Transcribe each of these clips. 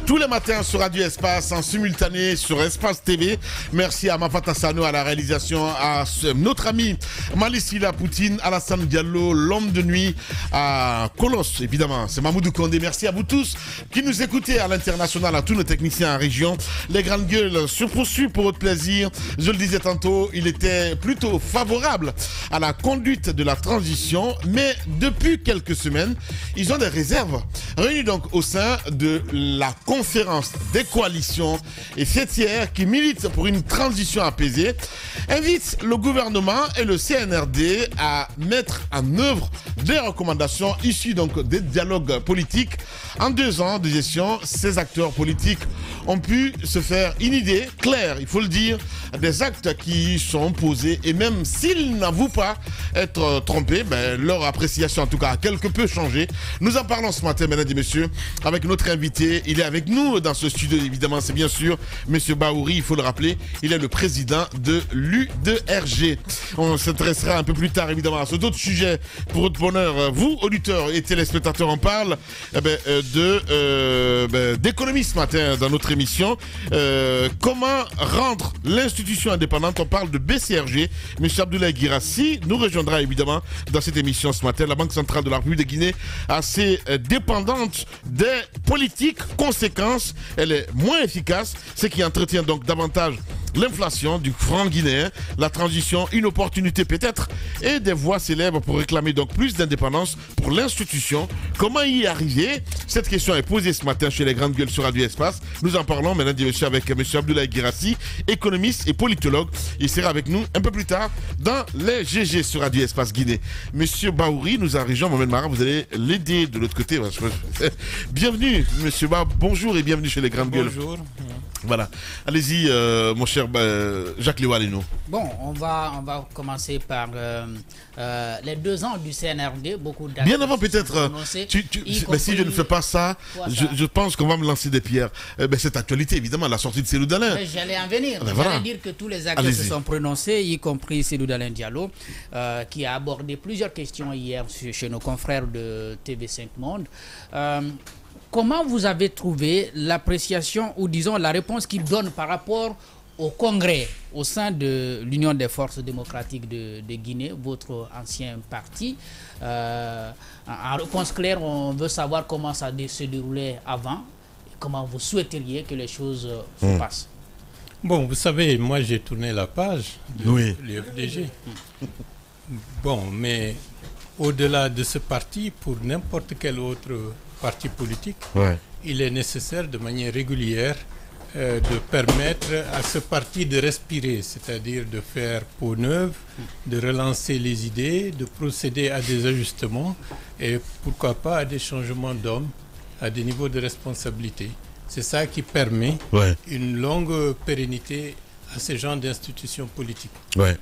Tous les matins sur Radio Espace, en simultané sur Espace TV. Merci à Mafata Sano à la réalisation, à notre ami Malissila Poutine, Alassane Diallo, l'homme de nuit, à Colosse, évidemment. C'est Mamoudou Kondé. Merci à vous tous qui nous écoutez à l'international, à tous nos techniciens en région. Les grandes gueules se poursuivent pour votre plaisir. Je le disais tantôt, il était plutôt favorable à la conduite de la transition, mais depuis quelques semaines, ils ont des réserves. Réunis donc au sein de la conférence des coalitions et fêtières qui militent pour une transition apaisée, invite le gouvernement et le CNRD à mettre en œuvre des recommandations issues donc des dialogues politiques. En 2 ans de gestion, ces acteurs politiques ont pu se faire une idée claire, il faut le dire, des actes qui sont posés, et même s'ils n'avouent pas être trompés, leur appréciation en tout cas a quelque peu changé. Nous en parlons ce matin, mesdames et messieurs, avec notre invité. Il est avec nous dans ce studio, évidemment, c'est bien sûr M. Bahouri, il faut le rappeler, il est le président de l'U2RG. On s'intéressera un peu plus tard, évidemment, à cet autre sujet. Pour votre bonheur, vous, auditeurs et téléspectateurs, on parle d'économie ce matin dans notre émission. Comment rendre l'institution indépendante? On parle de BCRG. M. Abdoulaye Guirassy nous rejoindra évidemment dans cette émission ce matin. La Banque centrale de la République de Guinée, assez dépendante des politiques conséquences, elle est moins efficace, ce qui entretient donc davantage l'inflation du franc guinéen, la transition, une opportunité peut-être, et des voix célèbres pour réclamer donc plus d'indépendance pour l'institution. Comment y arriver? Cette question est posée ce matin chez les grandes gueules sur Radio Espace. Nous en parlons, mesdames et messieurs, avec M. Abdoulaye Guirassy, économiste et politologue. Il sera avec nous un peu plus tard dans les GG sur Radio Espace Guinée. Monsieur Bahouri, nous arrivons, Mohamed Mara, vous allez l'aider de l'autre côté. Bienvenue, Monsieur Ba, bonjour et bienvenue chez les grandes gueules. Bonjour. Voilà. Allez-y, mon cher Jacques Liwalino. Bon, on va commencer par les 2 ans du CNRD. Beaucoup d'actes. Bien avant peut-être, mais si je ne fais pas ça, je pense qu'on va me lancer des pierres. Cette actualité, évidemment, la sortie de Cellou Dalein. J'allais en venir. Voilà. J'allais dire que tous les acteurs se sont prononcés, y compris Cellou Dalein Diallo, qui a abordé plusieurs questions hier chez nos confrères de TV5 Monde. Comment vous avez trouvé l'appréciation ou disons la réponse qu'il donne par rapport au Congrès au sein de l'Union des forces démocratiques de Guinée, votre ancien parti? En réponse claire, on veut savoir comment ça se déroulait avant et comment vous souhaiteriez que les choses se passent. Bon, vous savez, moi j'ai tourné la page de l'UFDG. Bon, mais au-delà de ce parti, pour n'importe quel autre parti politique, il est nécessaire de manière régulière de permettre à ce parti de respirer, c'est-à-dire de faire peau neuve, de relancer les idées, de procéder à des ajustements et pourquoi pas à des changements d'hommes, à des niveaux de responsabilité. C'est ça qui permet une longue pérennité à ces genres d'institutions politiques.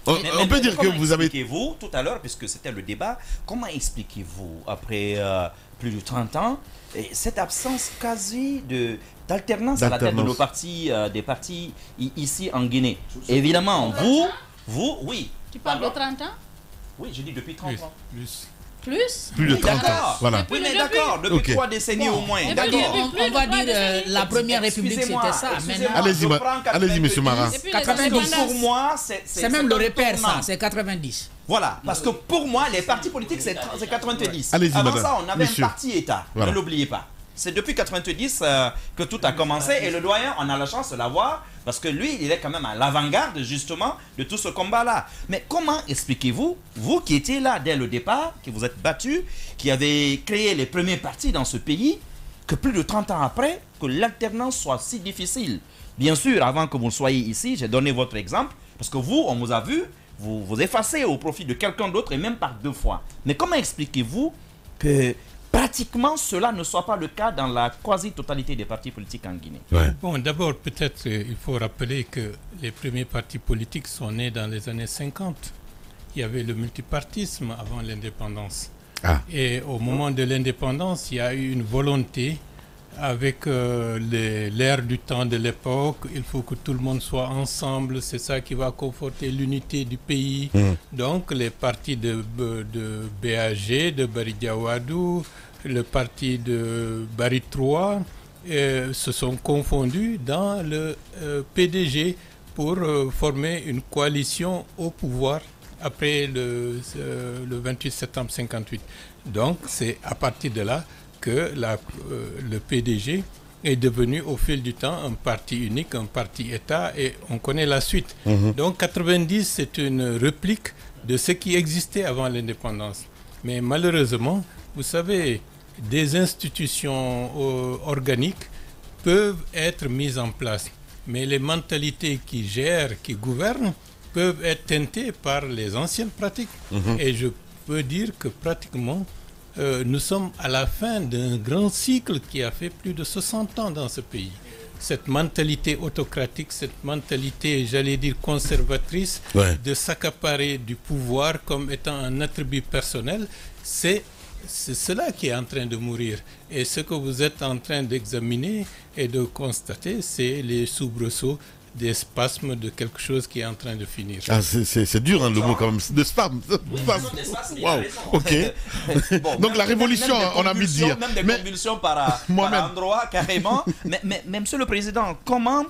On peut dire que vous avez... Expliquez-vous tout à l'heure, puisque c'était le débat, comment expliquez-vous, après plus de 30 ans, cette absence quasi d'alternance à la tête de nos partis, des partis ici en Guinée? Évidemment, vous, oui. Tu parles de 30 ans? Oui, je dis depuis 30 ans. Plus de 30 ans. Voilà. Oui, mais d'accord, depuis 3 décennies au moins. On va dire la première république, c'était ça. Allez-y, monsieur Mara. 90. Pour moi, c'est même le repère, ça, c'est 90. Voilà, parce que pour moi, les partis politiques, c'est 90. Avant ça, on avait un parti-État, ne l'oubliez pas. C'est depuis 90 que tout a commencé et le doyen, on a la chance de l'avoir parce que lui, il est quand même à l'avant-garde justement de tout ce combat-là. Mais comment expliquez-vous, vous qui étiez là dès le départ, qui vous êtes battu, qui avez créé les premiers partis dans ce pays, que plus de 30 ans après, que l'alternance soit si difficile? Bien sûr, avant que vous soyez ici, j'ai donné votre exemple, parce que vous, on vous a vu, vous effacez au profit de quelqu'un d'autre et même par 2 fois. Mais comment expliquez-vous que pratiquement cela ne soit pas le cas dans la quasi-totalité des partis politiques en Guinée? Bon, d'abord, peut-être il faut rappeler que les premiers partis politiques sont nés dans les années 50. Il y avait le multipartisme avant l'indépendance. Et au moment de l'indépendance, il y a eu une volonté avec l'ère du temps de l'époque. Il faut que tout le monde soit ensemble. C'est ça qui va conforter l'unité du pays. Donc, les partis de BAG, de Baridiawadou, le parti de Bari 3, se sont confondus dans le PDG pour former une coalition au pouvoir après le 28 septembre 58. Donc c'est à partir de là que le PDG est devenu au fil du temps un parti unique, un parti État, et on connaît la suite. Donc 90, c'est une réplique de ce qui existait avant l'indépendance. Mais malheureusement, vous savez, des institutions organiques peuvent être mises en place, mais les mentalités qui gèrent, qui gouvernent, peuvent être teintées par les anciennes pratiques. Et je peux dire que pratiquement, nous sommes à la fin d'un grand cycle qui a fait plus de 60 ans dans ce pays. Cette mentalité autocratique, cette mentalité, j'allais dire, conservatrice, de s'accaparer du pouvoir comme étant un attribut personnel, c'est cela qui est en train de mourir. Et ce que vous êtes en train d'examiner et de constater, c'est les soubresauts, des spasmes de quelque chose qui est en train de finir. Ah, c'est dur, hein, le mot quand même, de spasme. Wow. Ok. Bon, donc la révolution, on a envie de dire. Même des convulsions par endroit, carrément. mais Monsieur le Président, comment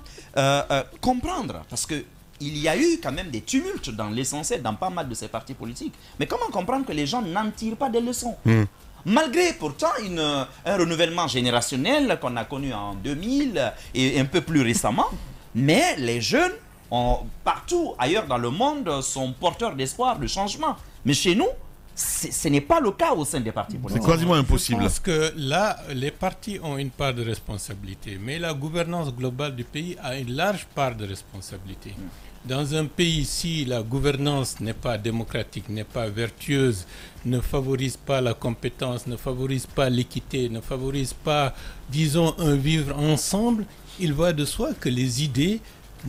comprendre? Parce que il y a eu quand même des tumultes dans l'essentiel, dans pas mal de ces partis politiques. Mais comment comprendre que les gens n'en tirent pas des leçons? Malgré pourtant un renouvellement générationnel qu'on a connu en 2000 et un peu plus récemment, mais les jeunes, partout ailleurs dans le monde, sont porteurs d'espoir, de changement. Mais chez nous, ce n'est pas le cas au sein des partis politiques. C'est quasiment impossible. Parce que là, les partis ont une part de responsabilité, mais la gouvernance globale du pays a une large part de responsabilité. Dans un pays, si la gouvernance n'est pas démocratique, n'est pas vertueuse, ne favorise pas la compétence, ne favorise pas l'équité, ne favorise pas, disons, un vivre ensemble, il va de soi que les idées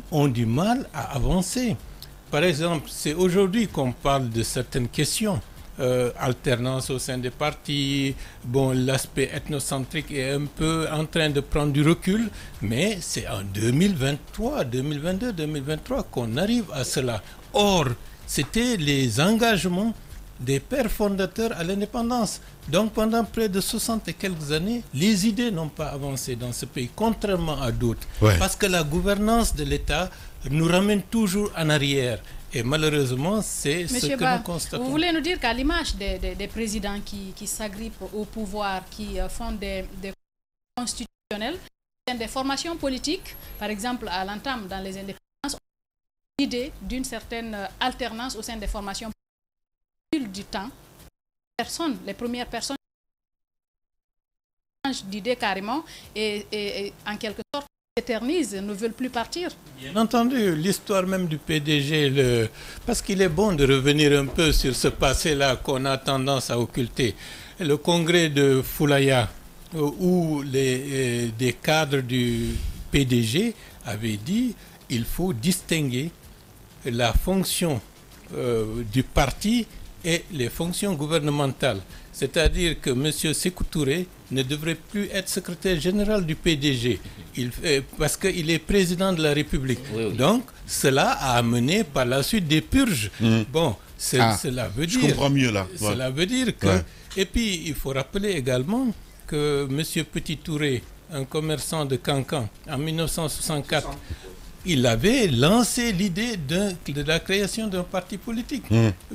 ont du mal à avancer. Par exemple, c'est aujourd'hui qu'on parle de certaines questions. Alternance au sein des partis, bon, l'aspect ethnocentrique est un peu en train de prendre du recul, mais c'est en 2023, 2022, 2023 qu'on arrive à cela. Or, c'était les engagements des pères fondateurs à l'indépendance. Donc pendant près de 60 et quelques années, les idées n'ont pas avancé dans ce pays, contrairement à d'autres. Parce que la gouvernance de l'État nous ramène toujours en arrière. Et malheureusement, c'est ce que nous constatons. Vous voulez nous dire qu'à l'image des présidents qui s'agrippent au pouvoir, qui font des constitutionnels, des formations politiques, par exemple à l'entame dans les indépendances, on a l'idée d'une certaine alternance au sein des formations politiques du temps. Les premières personnes changent d'idée carrément et en quelque sorte s'éternisent, ne veulent plus partir. Bien entendu, l'histoire même du PDG, parce qu'il est bon de revenir un peu sur ce passé-là qu'on a tendance à occulter. Le congrès de Foulaya, où des cadres du PDG avaient dit qu'il faut distinguer la fonction du parti et les fonctions gouvernementales. C'est-à-dire que M. Sékou Touré ne devrait plus être secrétaire général du PDG parce qu'il est président de la République. Donc, cela a amené par la suite des purges. Bon, cela veut dire... Je comprends mieux là. Cela veut dire que... Et puis, il faut rappeler également que M. Petit Touré, un commerçant de Cancan, en 1964... il avait lancé l'idée de la création d'un parti politique.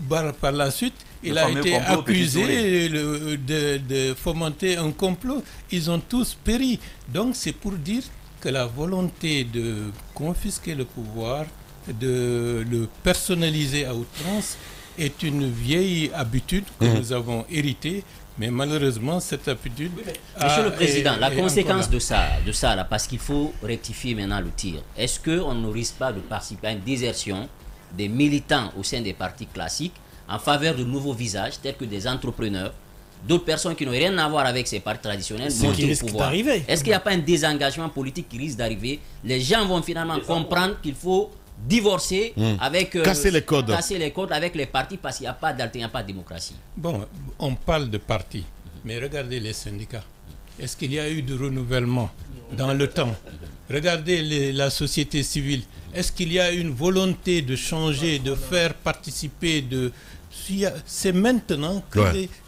Par la suite, il a été accusé de fomenter un complot. Ils ont tous péri. Donc c'est pour dire que la volonté de confisquer le pouvoir, de le personnaliser à outrance, est une vieille habitude que nous avons héritée. Mais malheureusement, cette habitude... Monsieur le Président, la conséquence de ça là, parce qu'il faut rectifier maintenant le tir, est-ce qu'on ne risque pas de participer à une désertion des militants au sein des partis classiques en faveur de nouveaux visages, tels que des entrepreneurs, d'autres personnes qui n'ont rien à voir avec ces partis traditionnels, monter au pouvoir? Est-ce qu'il n'y a pas un désengagement politique qui risque d'arriver? Les gens vont finalement comprendre qu'il faut divorcer avec casser les codes avec les partis parce qu'il n'y a pas d'alternative, il n'y a pas de démocratie. Bon, on parle de partis, mais regardez les syndicats. Est-ce qu'il y a eu de renouvellement dans le temps? Regardez la société civile. Est-ce qu'il y a une volonté de changer, de faire participer, c'est maintenant que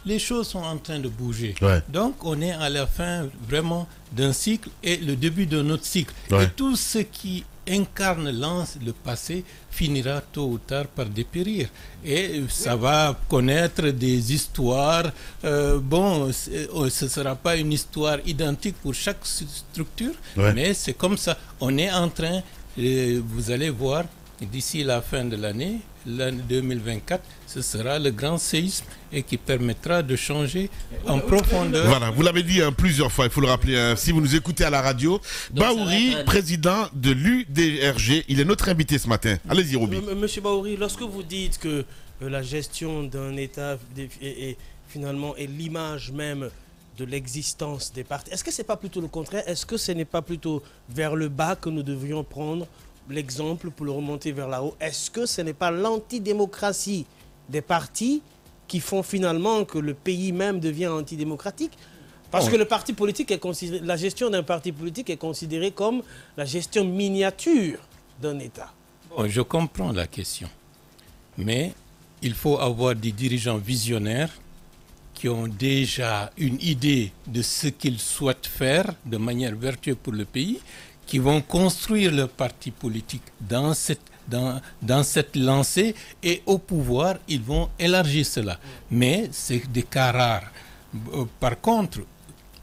les choses sont en train de bouger. Donc, on est à la fin vraiment d'un cycle et le début de notre cycle. Et tout ce qui incarne le passé finira tôt ou tard par dépérir. Et ça va connaître des histoires. Ce ne sera pas une histoire identique pour chaque structure, mais c'est comme ça. On est en train, vous allez voir, d'ici la fin de l'année 2024, ce sera le grand séisme et qui permettra de changer en profondeur. Voilà, vous l'avez dit plusieurs fois, il faut le rappeler, si vous nous écoutez à la radio. Bahouri, président de l'UDRG, il est notre invité ce matin. Allez-y, Roby. Monsieur Bahouri, lorsque vous dites que la gestion d'un État est l'image même de l'existence des partis, est-ce que ce n'est pas plutôt le contraire? Est-ce que ce n'est pas plutôt vers le bas que nous devrions prendre l'exemple pour le remonter vers là-haut? Est-ce que ce n'est pas l'antidémocratie des partis qui font finalement que le pays même devient antidémocratique? Parce que le parti politique est considéré, la gestion d'un parti politique est considérée comme la gestion miniature d'un État. Je comprends la question, mais il faut avoir des dirigeants visionnaires qui ont déjà une idée de ce qu'ils souhaitent faire de manière vertueuse pour le pays, qui vont construire leur parti politique dans cette lancée, et au pouvoir, ils vont élargir cela. Mais c'est des cas rares. Par contre,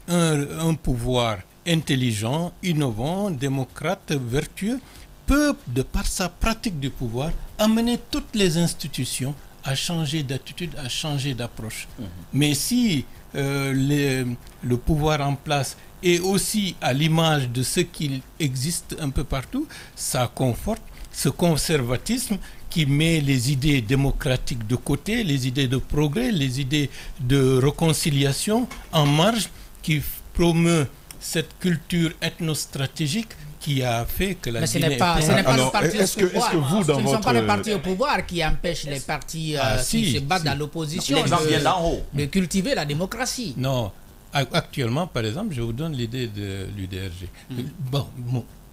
un pouvoir intelligent, innovant, démocrate, vertueux, peut, de par sa pratique du pouvoir, amener toutes les institutions à changer d'attitude, à changer d'approche. Mais si le pouvoir en place et aussi à l'image de ce qu'il existe un peu partout, ça conforte ce conservatisme qui met les idées démocratiques de côté, les idées de progrès, les idées de réconciliation en marge, qui promeut cette culture ethnostratégique qui a fait que la Guinée... Ce n'est pas le parti au pouvoir. Ce ne sont pas les partis au pouvoir qui empêchent les partis qui se battent dans l'opposition de cultiver la démocratie. Non. Actuellement, par exemple, je vous donne l'idée de l'UDRG.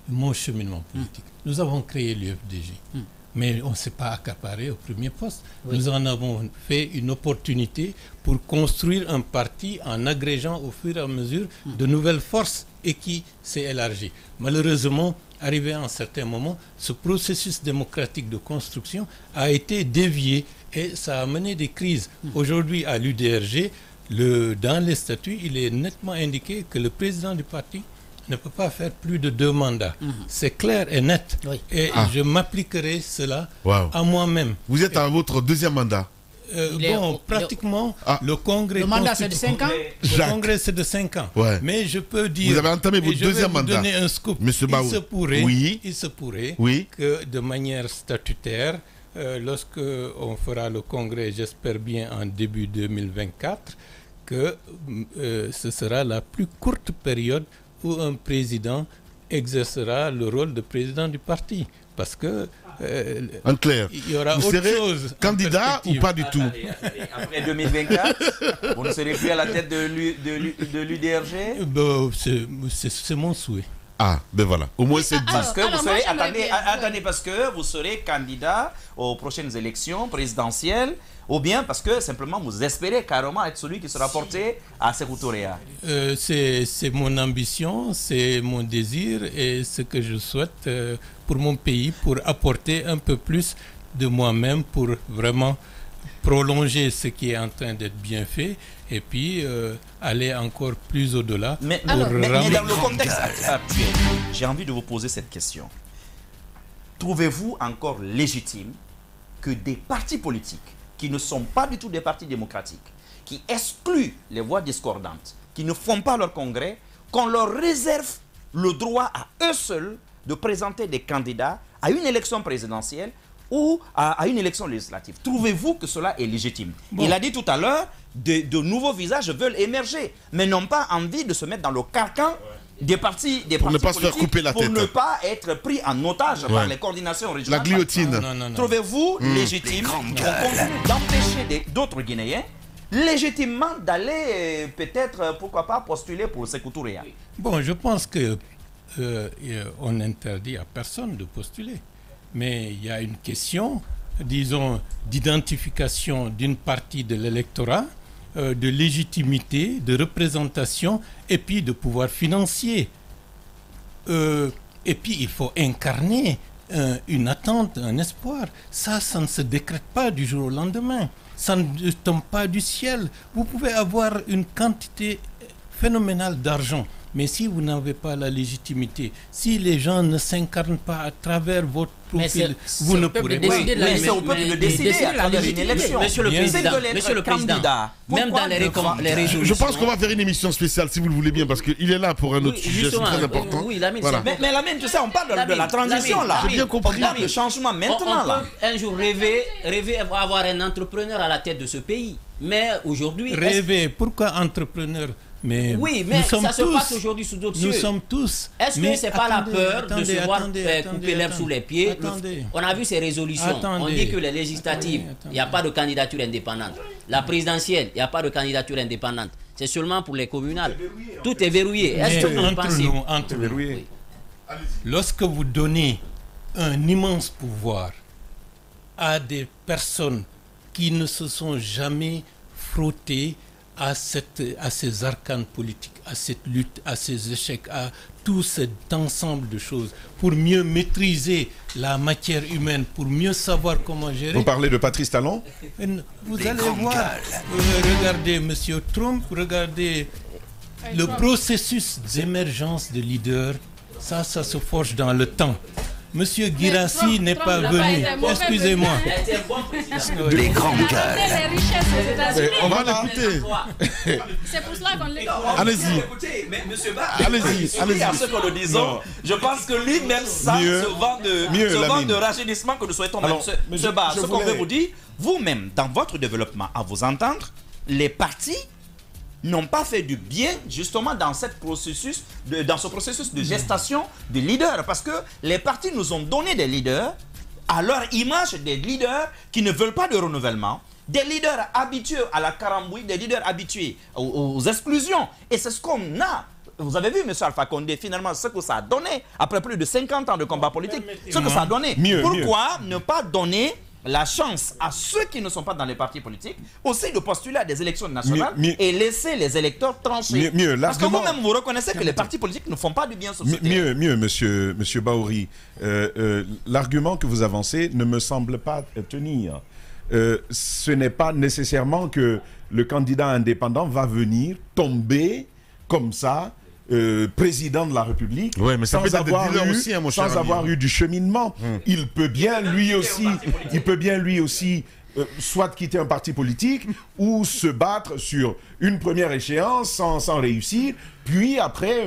Mon cheminement politique. Nous avons créé l'UFDG, mais on ne s'est pas accaparé au premier poste. Nous en avons fait une opportunité pour construire un parti en agrégeant au fur et à mesure de nouvelles forces et qui s'est élargi. Malheureusement, arrivé à un certain moment, ce processus démocratique de construction a été dévié et ça a mené des crises. Aujourd'hui, à l'UDRG, dans les statuts, il est nettement indiqué que le président du parti ne peut pas faire plus de 2 mandats. C'est clair et net. Et je m'appliquerai cela à moi-même. Vous êtes à votre 2e mandat? Pratiquement, le Congrès... Le mandat, c'est de 5 ans? Le Congrès, c'est de 5 ans. Mais je peux dire... Vous avez entamé votre 2e mandat. Je vais vous donner un scoop. Il se pourrait que, de manière statutaire, lorsque on fera le Congrès, j'espère bien en début 2024, que ce sera la plus courte période où un président exercera le rôle de président du parti. Parce que en clair, il y aura vous autre serez chose. Candidat ou pas du tout? Après 2024, vous ne serez plus à la tête de l'UDRG? C'est mon souhait. Ah, ben voilà. Au moins c'est dit. Parce que vous serez, attendez, parce que vous serez candidat aux prochaines élections présidentielles, ou bien parce que simplement vous espérez carrément être celui qui sera porté à Sékou Touré. C'est mon ambition, c'est mon désir et ce que je souhaite pour mon pays, pour apporter un peu plus de moi-même, pour vraiment prolonger ce qui est en train d'être bien fait et puis aller encore plus au-delà. Mais dans le contexte actuel, j'ai envie de vous poser cette question. Trouvez-vous encore légitime que des partis politiques qui ne sont pas du tout des partis démocratiques, qui excluent les voix discordantes, qui ne font pas leur congrès, qu'on leur réserve le droit à eux seuls de présenter des candidats à une élection présidentielle ou à une élection législative? Trouvez-vous que cela est légitime? Il a dit tout à l'heure, de nouveaux visages veulent émerger, mais n'ont pas envie de se mettre dans le carcan des partis pour ne pas se faire couper la tête, pour ne pas être pris en otage par les coordinations régionales. La guillotine. Trouvez-vous légitime d'empêcher d'autres Guinéens légitimement d'aller peut-être, pourquoi pas, postuler pour Sékou Touré? Bon, je pense que on n'interdit à personne de postuler. Mais il y a une question, disons, d'identification d'une partie de l'électorat, de légitimité, de représentation, et puis de pouvoir financier. Et puis il faut incarner une attente, un espoir. Ça ne se décrète pas du jour au lendemain. Ça ne tombe pas du ciel. Vous pouvez avoir une quantité phénoménale d'argent, mais si vous n'avez pas la légitimité, si les gens ne s'incarnent pas à travers votre profil, vous ne pourrez pas. Mais c'est au peuple de décider à travers une élection. Monsieur le Président, même dans les résolutions... Je pense qu'on va faire une émission spéciale, si vous le voulez bien, parce qu'il est là pour un autre sujet très important. Oui, Lamine, voilà. Mais Lamine, tu sais, on parle de la transition, là. J'ai bien compris. On parle de changement maintenant, là. On peut un jour rêver avoir un entrepreneur à la tête de ce pays. Mais aujourd'hui... Rêver, pourquoi entrepreneur? Mais oui, mais ça se passe aujourd'hui sous d'autres cieux. Nous sommes tous. Est-ce que ce n'est pas la peur de se voir couper l'herbe sous les pieds? On a vu ces résolutions. On dit que les législatives, il n'y a pas de candidature indépendante. La présidentielle, il n'y a pas de candidature indépendante. C'est seulement pour les communales. Tout est verrouillé. Est-ce que vous pensez... Oui. Lorsque vous donnez un immense pouvoir à des personnes qui ne se sont jamais frottées à ces arcanes politiques, à cette lutte, à ces échecs, à tout cet ensemble de choses, pour mieux maîtriser la matière humaine, pour mieux savoir comment gérer. Vous parlez de Patrice Talon? Vous allez voir, regardez M. Trump, regardez le processus d'émergence de leaders, ça se forge dans le temps. Monsieur Guirassy n'est pas venu. Excusez-moi. Les grands gueules. On va l'écouter. C'est pour cela qu'on l'écoute. Allez-y. Mais monsieur Barre, allez-y. À ce que nous disons, je pense que lui-même ça se vend de rajeunissement que nous souhaitons. Monsieur Barre, ce qu'on veut vous dire, vous-même, dans votre développement, à vous entendre, les partis n'ont pas fait du bien justement dans ce processus de gestation des leaders, parce que les partis nous ont donné des leaders à leur image, des leaders qui ne veulent pas de renouvellement, des leaders habitués à la carambouille, des leaders habitués aux exclusions, et c'est ce qu'on a. Vous avez vu, M. Alpha Condé, finalement, ce que ça a donné, après plus de 50 ans de combat politique, ce que ça a donné. Pourquoi ne pas donner la chance à ceux qui ne sont pas dans les partis politiques aussi de postuler à des élections nationales et laisser les électeurs trancher? Parce que vous-même, vous reconnaissez que les partis politiques ne font pas du bien à société. Monsieur Bahouri, l'argument que vous avancez ne me semble pas tenir. Ce n'est pas nécessairement que le candidat indépendant va venir tomber comme ça, président de la République, mais ça sans avoir eu du cheminement. Il peut bien lui aussi, soit quitter un parti politique ou se battre sur une première échéance sans réussir, puis après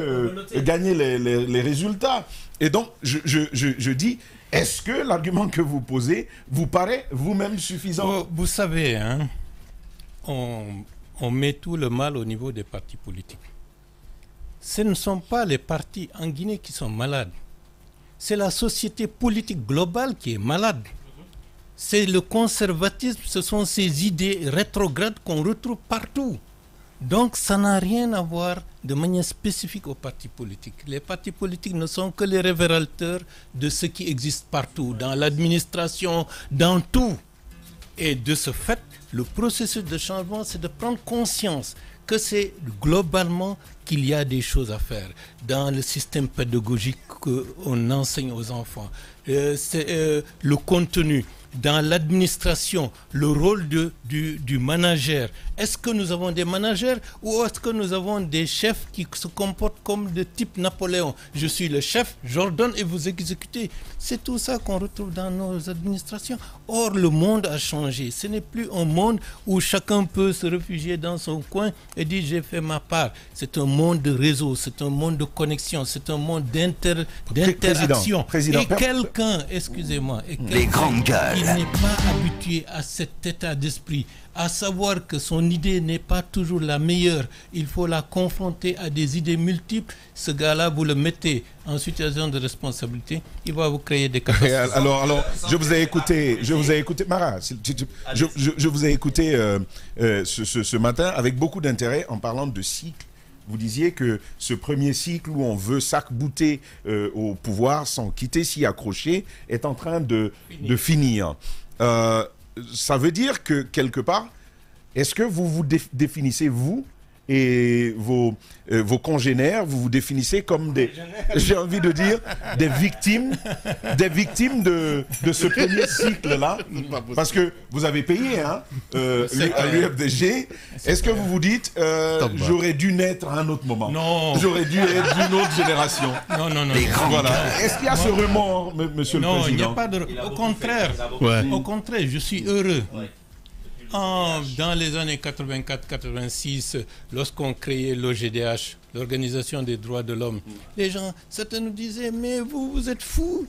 gagner les résultats. Et donc je dis, est-ce que l'argument que vous posez vous paraît vous-même suffisant? Vous savez, hein, on met tout le mal au niveau des partis politiques. Ce ne sont pas les partis en Guinée qui sont malades. C'est la société politique globale qui est malade. C'est le conservatisme, ce sont ces idées rétrogrades qu'on retrouve partout. Donc ça n'a rien à voir de manière spécifique aux partis politiques. Les partis politiques ne sont que les révélateurs de ce qui existe partout, dans l'administration, dans tout. Et de ce fait, le processus de changement, c'est de prendre conscience que c'est globalement qu'il y a des choses à faire dans le système pédagogique qu'on enseigne aux enfants. C'est le contenu, dans l'administration, le rôle du manager. Est-ce que nous avons des managers ou est-ce que nous avons des chefs qui se comportent comme de type Napoléon? Je suis le chef, j'ordonne et vous exécutez. C'est tout ça qu'on retrouve dans nos administrations. Or, le monde a changé. Ce n'est plus un monde où chacun peut se réfugier dans son coin et dire j'ai fait ma part. C'est un monde de réseau, c'est un monde de connexion, c'est un monde d'interaction. Et quelqu'un, excusez-moi, les grandes gueules, qui n'est pas habitué à cet état d'esprit, à savoir que son idée n'est pas toujours la meilleure, il faut la confronter à des idées multiples. Ce gars-là, vous le mettez en situation de responsabilité, il va vous créer des catastrophes. Alors, je vous ai écouté, Mara, je vous ai écouté ce matin avec beaucoup d'intérêt en parlant de cycle vous disiez que ce premier cycle où on veut s'arc-bouter au pouvoir sans quitter, s'y accrocher, est en train de finir. Ça veut dire que, quelque part, est-ce que vous vous définissez, vous, et vos congénères, vous vous définissez comme des, j'ai envie de dire, des victimes de ce premier cycle-là, parce que vous avez payé à l'UFDG. Est-ce que vous vous dites, j'aurais dû naître à un autre moment? Non. J'aurais dû être d'une autre génération. Non. Voilà. Est-ce qu'il y a ce remords, monsieur le Président? Non, il n'y a pas de... Au contraire, je suis heureux. Dans les années 84-86, lorsqu'on créait l'OGDH, l'Organisation des droits de l'homme, les gens, certains nous disaient, mais vous êtes fous.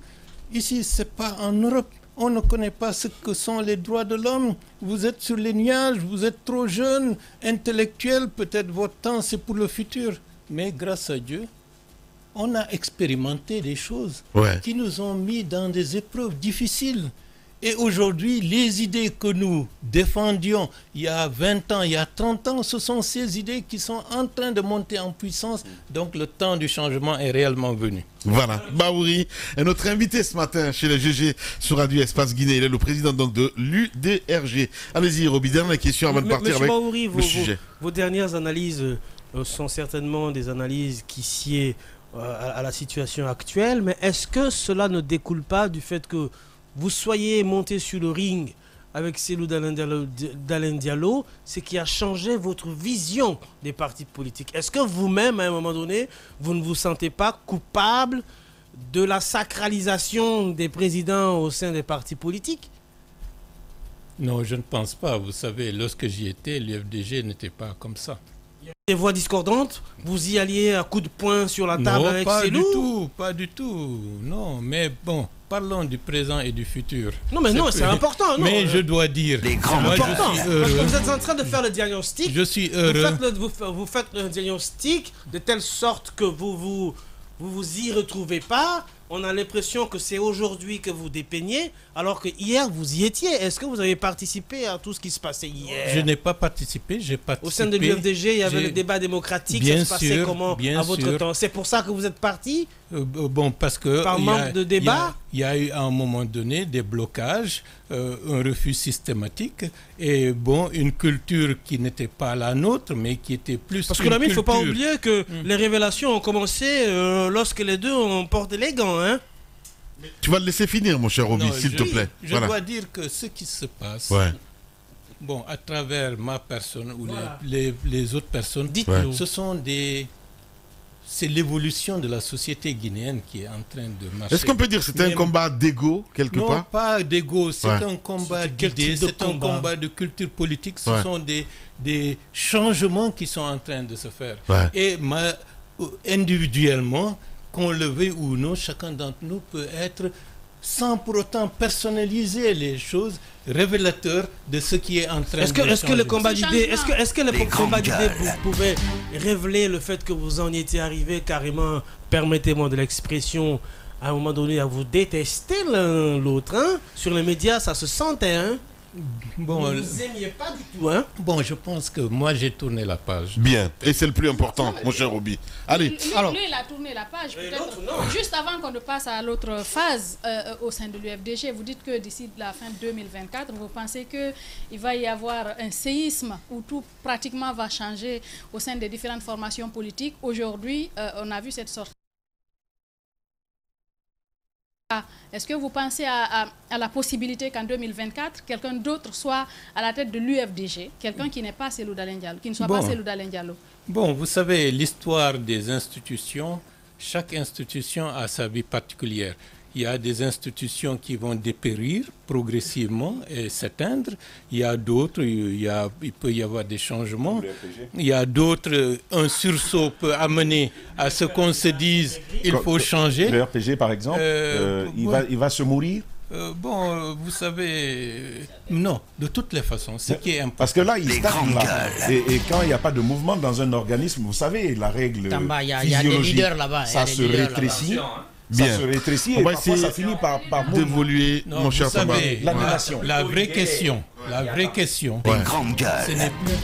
Ici, c'est pas en Europe. On ne connaît pas ce que sont les droits de l'homme. Vous êtes sur les nuages, vous êtes trop jeune, intellectuel, peut-être votre temps, c'est pour le futur. Mais grâce à Dieu, on a expérimenté des choses qui nous ont mis dans des épreuves difficiles. Et aujourd'hui, les idées que nous défendions il y a 20 ans, il y a 30 ans, ce sont ces idées qui sont en train de monter en puissance. Donc le temps du changement est réellement venu. Voilà, Bahouri est notre invité ce matin chez le GG sur Radio Espace Guinée. Il est le président donc de l'UDRG. Allez-y, Roby, dernière question avant de partir avec Bahouri, le sujet. Vos dernières analyses sont certainement des analyses qui sied à la situation actuelle, mais est-ce que cela ne découle pas du fait que vous soyez monté sur le ring avec Cellou Dalein Diallo, ce qui a changé votre vision des partis politiques? Est-ce que vous-même, à un moment donné, vous ne vous sentez pas coupable de la sacralisation des présidents au sein des partis politiques? Non, je ne pense pas. Vous savez, lorsque j'y étais, l'UFDG n'était pas comme ça. Des voix discordantes, vous y alliez à coups de poing sur la table avec Cellou? Pas du tout, non, mais bon, parlons du présent et du futur. Non, mais non, c'est important. Non. Mais je dois dire, moi, je suis heureux. Parce que vous êtes en train de faire le diagnostic. Je suis heureux. Vous faites un diagnostic de telle sorte que vous y retrouvez pas. On a l'impression que c'est aujourd'hui que vous dépeignez, alors que hier vous y étiez. Est-ce que vous avez participé à tout ce qui se passait hier? Je n'ai pas participé, j'ai participé. Au sein de l'UFDG, il y avait le débat démocratique, ça se passait comment à votre temps? C'est pour ça que vous êtes parti? Bon, parce que par manque de débat? Il y a eu à un moment donné des blocages, un refus systématique et bon, une culture qui n'était pas la nôtre, mais qui était plus. Parce que l'ami, il ne faut pas oublier que les révélations ont commencé lorsque les deux ont porté les gants. Hein? Tu vas le laisser finir, mon cher Roby, s'il te plaît. Je dois dire que ce qui se passe, bon, à travers ma personne ou les autres personnes, ce sont c'est l'évolution de la société guinéenne qui est en train de marcher. Est-ce qu'on peut dire que c'est un combat d'ego, quelque part? Non, pas d'ego, c'est un combat d'idées, c'est un combat de culture politique. Ce sont des changements qui sont en train de se faire. Et individuellement, qu'on le veuille ou non, chacun d'entre nous peut être, sans pour autant personnaliser les choses, révélateur de ce qui est en train de changer. Est-ce que le combat d'idées, vous pouvez révéler le fait que vous en étiez arrivé carrément, permettez-moi de l'expression, à un moment donné, à vous détester l'un l'autre, hein? Sur les médias, ça se sentait, hein? Bon, vous ne aimiez pas du tout, hein? Bon, je pense que moi j'ai tourné la page. Bien, et c'est le plus important, mon cher Roby. Allez. Lui, il a tourné la page. Juste avant qu'on ne passe à l'autre phase au sein de l'UFDG, vous dites que d'ici la fin 2024, vous pensez qu'il va y avoir un séisme où tout pratiquement va changer au sein des différentes formations politiques. Aujourd'hui, on a vu cette sorte. Est-ce que vous pensez à la possibilité qu'en 2024, quelqu'un d'autre soit à la tête de l'UFDG, quelqu'un qui n'est pas Cellou Dalein Diallo, qui ne soit pas Cellou Dalein Diallo? Bon, vous savez, l'histoire des institutions, chaque institution a sa vie particulière. Il y a des institutions qui vont dépérir progressivement et s'éteindre. Il y a d'autres, il peut y avoir des changements. Il y a d'autres, un sursaut peut amener à ce qu'on se dise il faut changer. Le RPG, par exemple, il va se mourir. Bon, vous savez, non, de toutes les façons, ce qui est important. Parce que là, il stagne là. Et quand il n'y a pas de mouvement dans un organisme, vous savez, la règle physiologique, ça se rétrécit. Bien. Ça se rétrécit et parfois ça finit par d'évoluer, mon cher Tamba. La vraie question, ce n'est plus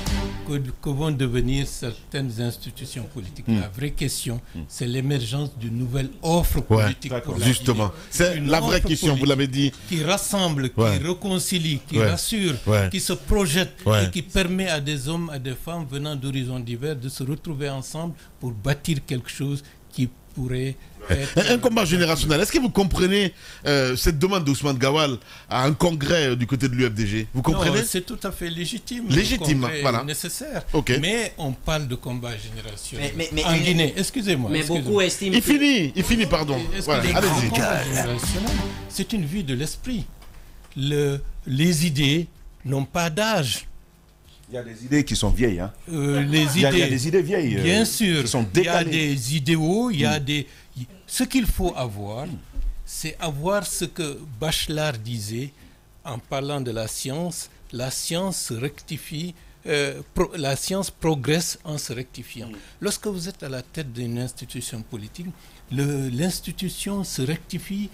que vont devenir certaines institutions politiques. La vraie question, c'est l'émergence d'une nouvelle offre politique. Justement, c'est la vraie question, vous l'avez dit. Qui rassemble, qui réconcilie, qui rassure, qui se projette et qui permet à des hommes, à des femmes venant d'horizons divers de se retrouver ensemble pour bâtir quelque chose qui pourrait être... Un combat générationnel. Est-ce que vous comprenez cette demande d'Ousmane Gawal à un congrès du côté de l'UFDG? Vous comprenez? Non, c'est tout à fait légitime. Légitime, voilà. Nécessaire. Okay. Mais on parle de combat générationnel. En Guinée, excusez-moi. Mais beaucoup estiment... Il finit, pardon. Voilà, allez-y. Combat générationnel, c'est une vue de l'esprit. Les idées n'ont pas d'âge. Il y a des idées qui sont vieilles. Hein. Il y a des idées vieilles. Bien sûr. Qui sont il y a des idéaux, il y a des... Ce qu'il faut avoir, c'est avoir ce que Bachelard disait en parlant de la science se rectifie, la science progresse en se rectifiant. Lorsque vous êtes à la tête d'une institution politique, l'institution se rectifie,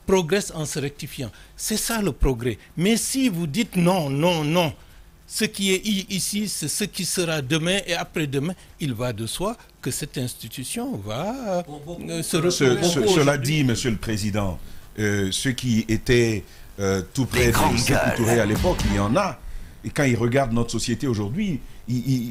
progresse en se rectifiant. C'est ça le progrès. Mais si vous dites non, ce qui est ici, c'est ce qui sera demain et après-demain, il va de soi que cette institution va se retrouver. Cela dit, Monsieur le Président, ceux qui étaient tout près de Sékou Touré à l'époque, il y en a. Et quand ils regardent notre société aujourd'hui,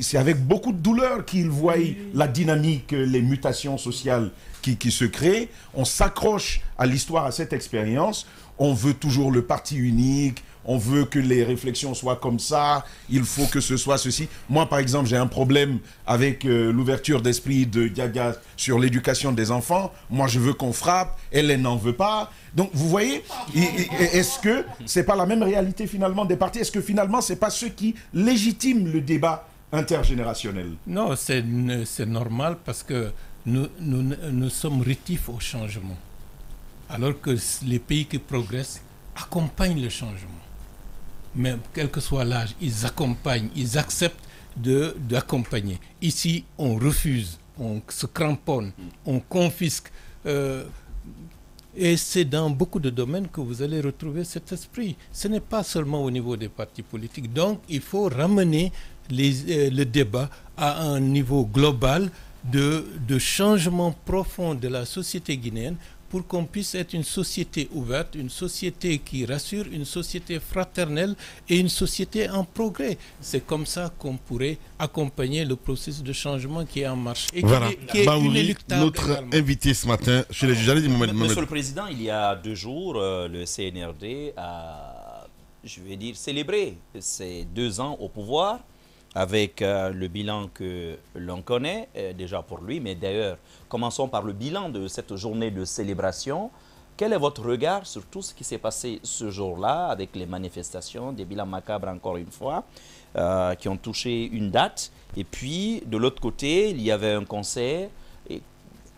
c'est avec beaucoup de douleur qu'ils voient la dynamique, les mutations sociales qui se créent. On s'accroche à l'histoire, à cette expérience. On veut toujours le parti unique. On veut que les réflexions soient comme ça, il faut que ce soit ceci. Moi, par exemple, j'ai un problème avec l'ouverture d'esprit de Gaga sur l'éducation des enfants. Moi, je veux qu'on frappe, elle n'en veut pas. Donc, vous voyez, est-ce que ce n'est pas la même réalité finalement des partis? Est-ce que finalement, ce n'est pas ce qui légitime le débat intergénérationnel? Non, c'est normal parce que nous sommes rétifs au changement. Alors que les pays qui progressent accompagnent le changement. Même quel que soit l'âge, ils accompagnent, ils acceptent d'accompagner. Ici, on refuse, on se cramponne, on confisque. Et c'est dans beaucoup de domaines que vous allez retrouver cet esprit. Ce n'est pas seulement au niveau des partis politiques. Donc, il faut ramener le débat à un niveau global de changement profond de la société guinéenne pour qu'on puisse être une société ouverte, une société qui rassure, une société fraternelle et une société en progrès. C'est comme ça qu'on pourrait accompagner le processus de changement qui est en marche et qui est inéluctable. Notre invité ce matin chez les juges. Monsieur le Président, il y a 2 jours, le CNRD a, je vais dire, célébré ses 2 ans au pouvoir avec le bilan que l'on connaît déjà pour lui. Mais d'ailleurs, commençons par le bilan de cette journée de célébration. Quel est votre regard sur tout ce qui s'est passé ce jour-là avec les manifestations, des bilans macabres encore une fois, qui ont touché une date? Et puis, de l'autre côté, il y avait un concert.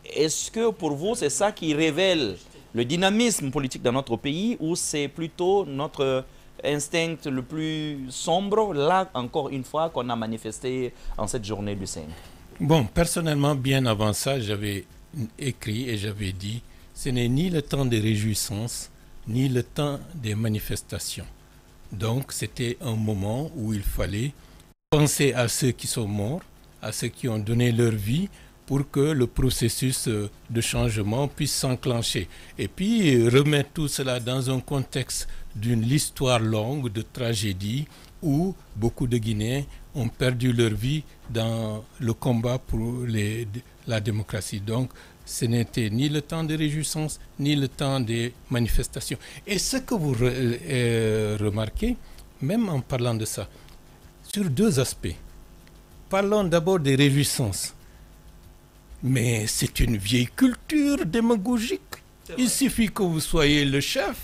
Est-ce que pour vous, c'est ça qui révèle le dynamisme politique dans notre pays ou c'est plutôt notre instinct le plus sombre, là, encore une fois, qu'on a manifesté en cette journée du 5? Bon, personnellement, bien avant ça, j'avais écrit et j'avais dit, ce n'est ni le temps des réjouissances, ni le temps des manifestations. Donc, c'était un moment où il fallait penser à ceux qui sont morts, à ceux qui ont donné leur vie, pour que le processus de changement puisse s'enclencher. Et puis, remettre tout cela dans un contexte d'une histoire longue de tragédie où beaucoup de Guinéens ont perdu leur vie dans le combat pour la démocratie. Donc, ce n'était ni le temps des réjouissances, ni le temps des manifestations. Et ce que vous remarquez, même en parlant de ça, sur 2 aspects. Parlons d'abord des réjouissances. Mais c'est une vieille culture démagogique. Il suffit que vous soyez le chef,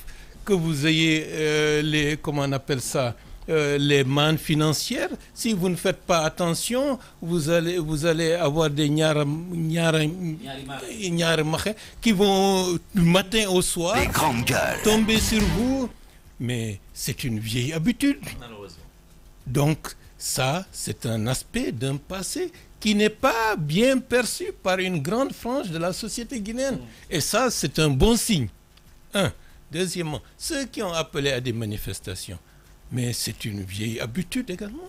que vous ayez les mannes financières. Si vous ne faites pas attention, vous allez avoir des nyaramache qui vont du matin au soir tomber sur vous. Mais c'est une vieille habitude. Donc ça, c'est un aspect d'un passé qui n'est pas bien perçu par une grande frange de la société guinéenne. Et ça, c'est un bon signe. Deuxièmement, ceux qui ont appelé à des manifestations, mais c'est une vieille habitude également.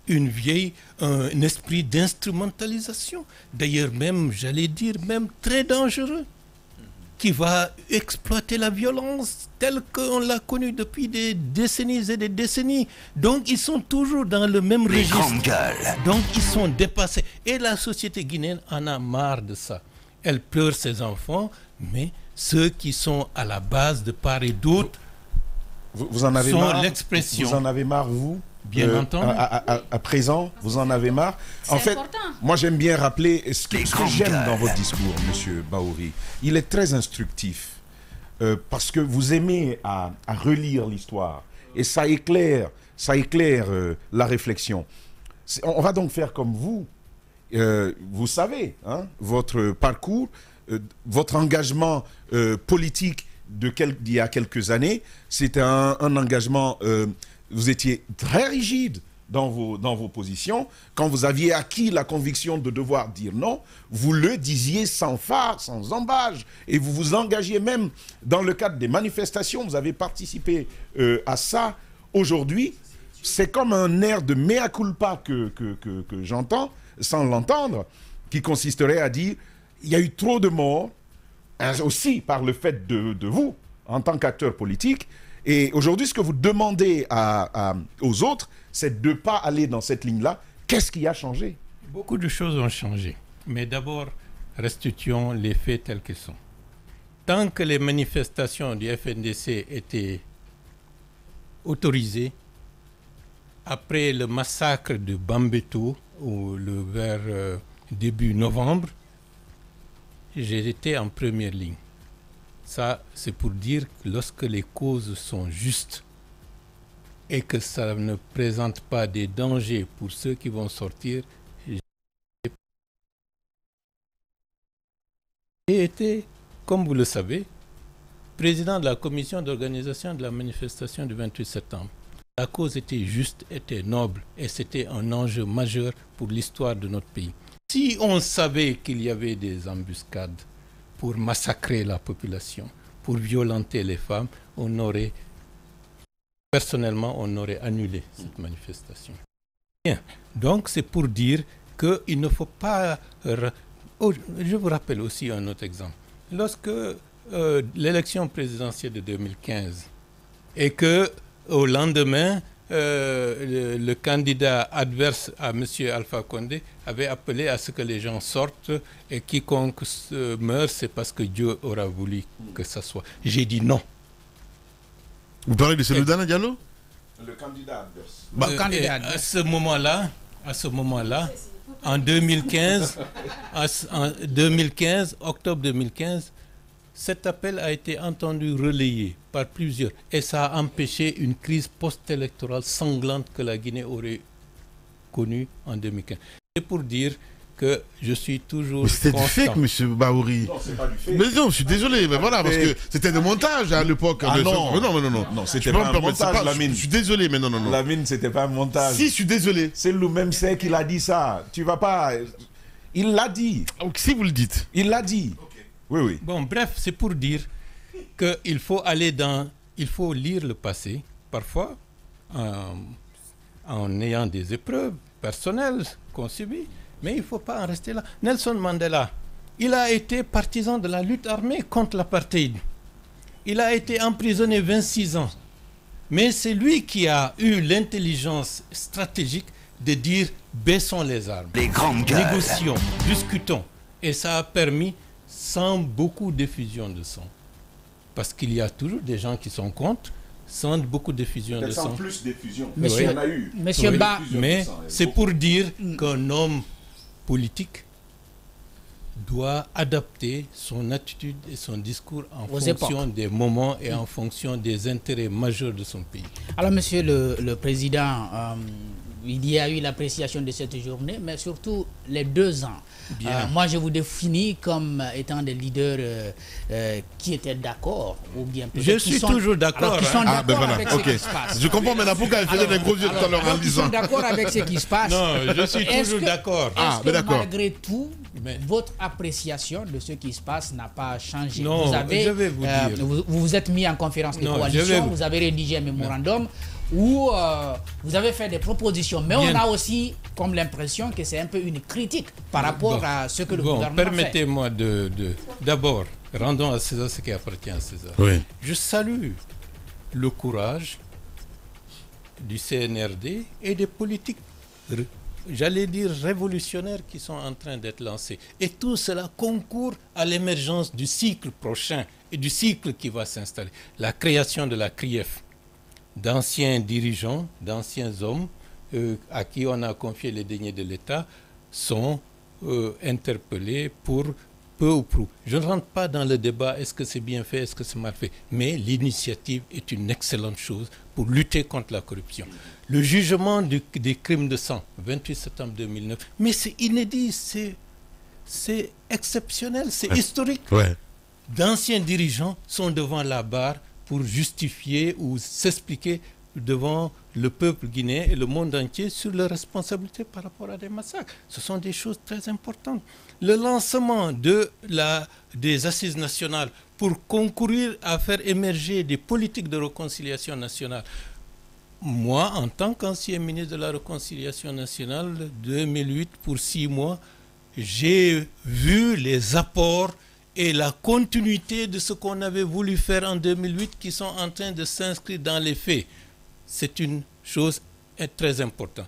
un esprit d'instrumentalisation. D'ailleurs même, j'allais dire, même très dangereux, qui va exploiter la violence telle qu'on l'a connue depuis des décennies et des décennies. Donc ils sont toujours dans le même registre. Donc ils sont dépassés. Et la société guinéenne en a marre de ça. Elle pleure ses enfants, mais ceux qui sont à la base de part et d'autre vous en avez sont marre, l'expression. Vous en avez marre, vous? Bien entendu. À présent, vous en avez marre. En fait, moi j'aime bien rappeler ce que j'aime dans votre discours, Monsieur Bahouri. Il est très instructif parce que vous aimez à relire l'histoire et ça éclaire la réflexion. On va donc faire comme vous. Vous savez, hein, votre parcours, votre engagement politique d'il y a quelques années, c'était un engagement... vous étiez très rigide dans vos positions. Quand vous aviez acquis la conviction de devoir dire non, vous le disiez sans phare, sans embâche. Et vous vous engagiez même dans le cadre des manifestations. Vous avez participé à ça. Aujourd'hui, c'est comme un air de mea culpa que j'entends, sans l'entendre, qui consisterait à dire il y a eu trop de morts, aussi par le fait de vous, en tant qu'acteur politique. Et aujourd'hui, ce que vous demandez aux autres, c'est de ne pas aller dans cette ligne-là. Qu'est-ce qui a changé? Beaucoup de choses ont changé. Mais d'abord, restituons les faits tels qu'ils sont. Tant que les manifestations du FNDC étaient autorisées, après le massacre de Bambeto, vers début novembre, j'ai été en première ligne. Ça, c'est pour dire que lorsque les causes sont justes et que ça ne présente pas des dangers pour ceux qui vont sortir, j'ai été, comme vous le savez, président de la commission d'organisation de la manifestation du 28 septembre. La cause était juste, était noble et c'était un enjeu majeur pour l'histoire de notre pays. Si on savait qu'il y avait des embuscades pour massacrer la population, pour violenter les femmes, personnellement, on aurait annulé cette manifestation. Bien. Donc, c'est pour dire qu'il ne faut pas... je vous rappelle aussi un autre exemple. Lorsque l'élection présidentielle de 2015 et que au lendemain, le candidat adverse à M. Alpha Condé avait appelé à ce que les gens sortent et quiconque meurt, c'est parce que Dieu aura voulu que ça soit. J'ai dit non. Vous parlez de Seloudana Diallo? Le candidat adverse. À ce moment-là, en 2015, octobre 2015, cet appel a été entendu, relayé par plusieurs. Et ça a empêché une crise post-électorale sanglante que la Guinée aurait connue en 2015. C'est pour dire que je suis toujours mais c'était du fake, M. Bahouri. Non, c'est pas du fake. Mais non, je suis désolé, mais voilà, parce que c'était des montages à l'époque. Ah non. Non, c'était pas un montage, Lamine. Je suis désolé, mais non. Lamine, c'était pas un montage. Si, je suis désolé. C'est le même c'est qu'il a dit ça. Tu vas pas... Il l'a dit. Donc, si vous le dites. Il l'a dit. Okay. Oui. Bon, bref, c'est pour dire qu'il faut il faut lire le passé, parfois, en ayant des épreuves personnelles qu'on subit, mais il ne faut pas en rester là. Nelson Mandela, il a été partisan de la lutte armée contre l'apartheid. Il a été emprisonné 26 ans. Mais c'est lui qui a eu l'intelligence stratégique de dire baissons les armes, négocions, discutons. Et ça a permis, sans beaucoup d'effusion de sang, parce qu'il y a toujours des gens qui sont contre, sans beaucoup d'effusion de sang. Sans plus d'effusion, il y en a eu. Monsieur Ba, mais c'est pour dire qu'un homme politique doit adapter son attitude et son discours en fonction des moments et en fonction des intérêts majeurs de son pays. Alors, Monsieur le Président, il y a eu l'appréciation de cette journée, mais surtout les 2 ans. Moi, je vous définis comme étant des leaders qui étaient d'accord, ou bien je suis toujours d'accord. Qui sont d'accord avec ce qui se passe. Je comprends maintenant pourquoi elle faisait des gros yeux tout à l'heure en disant. Ils sont d'accord avec ce qui se passe. Non, je suis toujours d'accord. Est-ce que malgré tout, votre appréciation de ce qui se passe n'a pas changé? Non, je vais vous dire. Vous vous êtes mis en conférence de coalition, vous avez rédigé un mémorandum où vous avez fait des propositions, mais on a aussi comme l'impression que c'est un peu une critique par rapport à ce que le gouvernement fait. Permettez-moi d'abord, rendons à César ce qui appartient à César. Oui. Je salue le courage du CNRD et des politiques, j'allais dire révolutionnaires, qui sont en train d'être lancées. Et tout cela concourt à l'émergence du cycle prochain et du cycle qui va s'installer. La création de la CRIEF, d'anciens dirigeants, d'anciens hommes à qui on a confié les deniers de l'État sont interpellés pour peu ou prou. Je ne rentre pas dans le débat, est-ce que c'est bien fait, est-ce que c'est mal fait, mais l'initiative est une excellente chose pour lutter contre la corruption. Le jugement des crimes de sang, 28 septembre 2009, mais c'est inédit, c'est exceptionnel, c'est historique. Ouais. D'anciens dirigeants sont devant la barre pour justifier ou s'expliquer devant le peuple guinéen et le monde entier sur leurs responsabilités par rapport à des massacres. Ce sont des choses très importantes. Le lancement des assises nationales pour concourir à faire émerger des politiques de réconciliation nationale. Moi, en tant qu'ancien ministre de la Réconciliation nationale, 2008, pour 6 mois, j'ai vu les apports et la continuité de ce qu'on avait voulu faire en 2008 qui sont en train de s'inscrire dans les faits. C'est une chose très importante.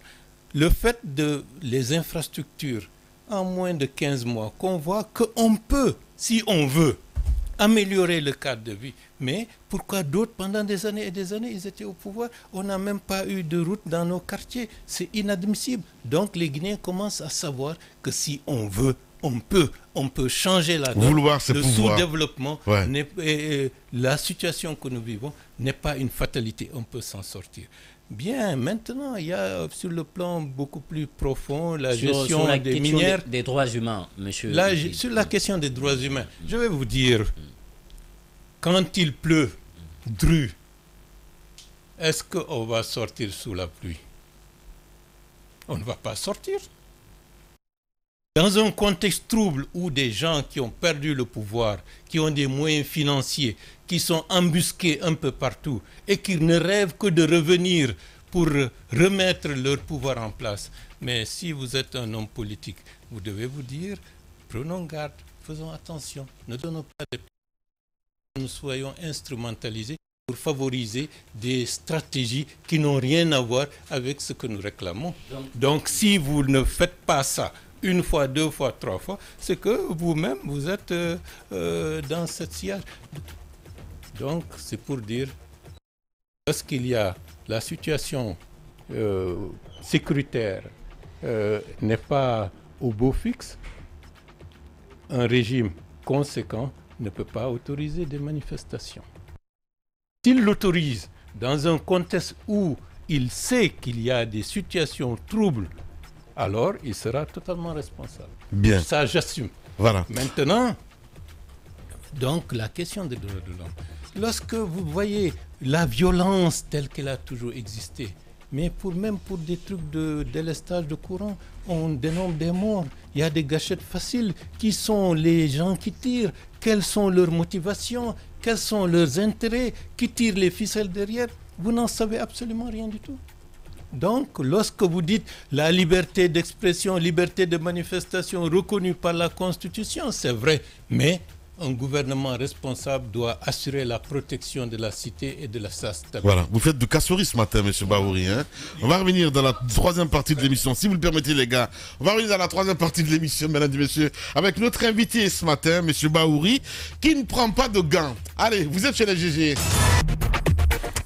Le fait de les infrastructures, en moins de 15 mois, qu'on voit qu'on peut, si on veut, améliorer le cadre de vie. Mais pourquoi d'autres, pendant des années et des années, ils étaient au pouvoir, on n'a même pas eu de route dans nos quartiers. C'est inadmissible. Donc les Guinéens commencent à savoir que si on veut, on peut changer la donne. Vouloir, c'est le pouvoir. Sous-développement, la situation que nous vivons n'est pas une fatalité. On peut s'en sortir. Bien, maintenant, il y a sur le plan beaucoup plus profond la gestion sur des minières. Des droits humains, monsieur. Sur la question des droits humains, je vais vous dire, quand il pleut, dru, est-ce qu'on va sortir sous la pluie? On ne va pas sortir. Dans un contexte trouble où des gens qui ont perdu le pouvoir, qui ont des moyens financiers, qui sont embusqués un peu partout et qui ne rêvent que de revenir pour remettre leur pouvoir en place. Mais si vous êtes un homme politique, vous devez vous dire, prenons garde, faisons attention, ne donnons pas de... Nous soyons instrumentalisés pour favoriser des stratégies qui n'ont rien à voir avec ce que nous réclamons. Donc si vous ne faites pas ça, une fois, 2 fois, 3 fois, c'est que vous-même, vous êtes dans cette sillage. Donc, c'est pour dire, lorsqu'il y a la situation sécuritaire n'est pas au beau fixe, un régime conséquent ne peut pas autoriser des manifestations. S'il l'autorise dans un contexte où il sait qu'il y a des situations troubles, alors il sera totalement responsable. Bien. Ça, j'assume. Voilà. Maintenant, donc, la question des droits de l'homme. Lorsque vous voyez la violence telle qu'elle a toujours existé, mais même pour des trucs de délestage de courant, on dénombre des morts. Il y a des gâchettes faciles. Qui sont les gens qui tirent? Quelles sont leurs motivations? Quels sont leurs intérêts? Qui tire les ficelles derrière? Vous n'en savez absolument rien du tout. Donc, lorsque vous dites la liberté d'expression, liberté de manifestation reconnue par la Constitution, c'est vrai, mais un gouvernement responsable doit assurer la protection de la cité et de la stabilité. Voilà, vous faites du casserie ce matin, M. Bahouri. Hein? On va revenir dans la 3e partie de l'émission, si vous le permettez, les gars. On va revenir dans la 3e partie de l'émission, mesdames et messieurs, avec notre invité ce matin, M. Bahouri, qui ne prend pas de gants. Allez, vous êtes chez la GG.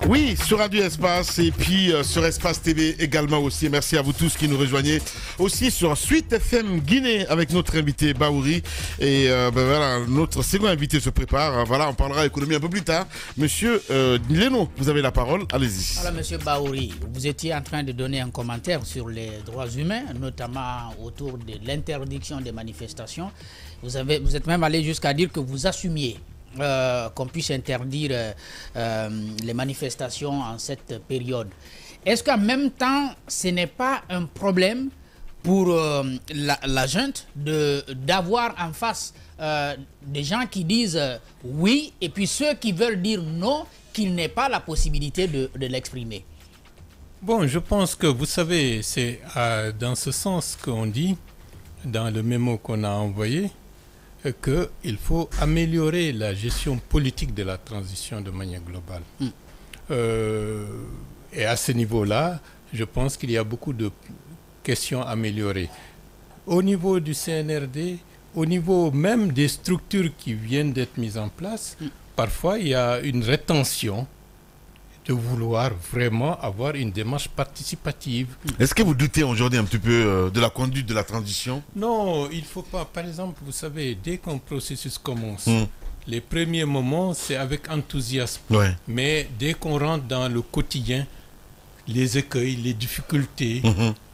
Oui, sur Radio Espace et puis sur Espace TV également aussi. Merci à vous tous qui nous rejoignez. Aussi sur Suite FM Guinée avec notre invité Bahouri. Et voilà, notre second invité se prépare. Voilà, on parlera économie un peu plus tard. Monsieur Leno, vous avez la parole. Allez-y. Alors, monsieur Bahouri, vous étiez en train de donner un commentaire sur les droits humains, notamment autour de l'interdiction des manifestations. Vous êtes même allé jusqu'à dire que vous assumiez qu'on puisse interdire les manifestations en cette période. Est-ce qu'en même temps, ce n'est pas un problème pour la junte d'avoir en face des gens qui disent oui et puis ceux qui veulent dire non, qu'il n'ait pas la possibilité de l'exprimer? Bon, je pense que, vous savez, c'est dans ce sens qu'on dit, dans le mémo qu'on a envoyé, qu'il faut améliorer la gestion politique de la transition de manière globale. Et à ce niveau-là, je pense qu'il y a beaucoup de questions à améliorer. Au niveau du CNRD, au niveau même des structures qui viennent d'être mises en place, parfois il y a une rétention de vouloir vraiment avoir une démarche participative. Est-ce que vous doutez aujourd'hui un petit peu de la conduite de la transition? Non, il ne faut pas. Par exemple, vous savez, dès qu'un processus commence, les premiers moments, c'est avec enthousiasme. Ouais. Mais dès qu'on rentre dans le quotidien, les écueils, les difficultés,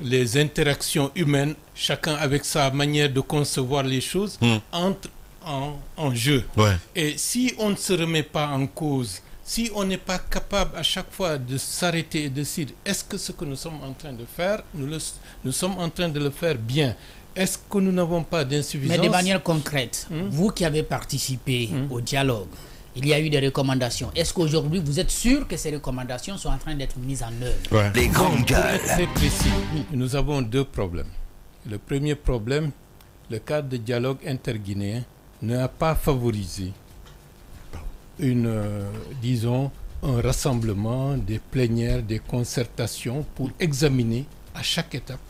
les interactions humaines, chacun avec sa manière de concevoir les choses, entrent en jeu. Ouais. Et si on ne se remet pas en cause, si on n'est pas capable à chaque fois de s'arrêter et de se dire est-ce que ce que nous sommes en train de faire, nous sommes en train de le faire bien, est-ce que nous n'avons pas d'insuffisance? Mais de manière concrète, vous qui avez participé au dialogue, il y a eu des recommandations. Est-ce qu'aujourd'hui vous êtes sûr que ces recommandations sont en train d'être mises en œuvre? Ouais. Les grandes gueules. Très précis. Nous avons deux problèmes. Le premier problème, le cadre de dialogue interguinéen n'a pas favorisé disons, un rassemblement, des plénières, des concertations pour examiner à chaque étape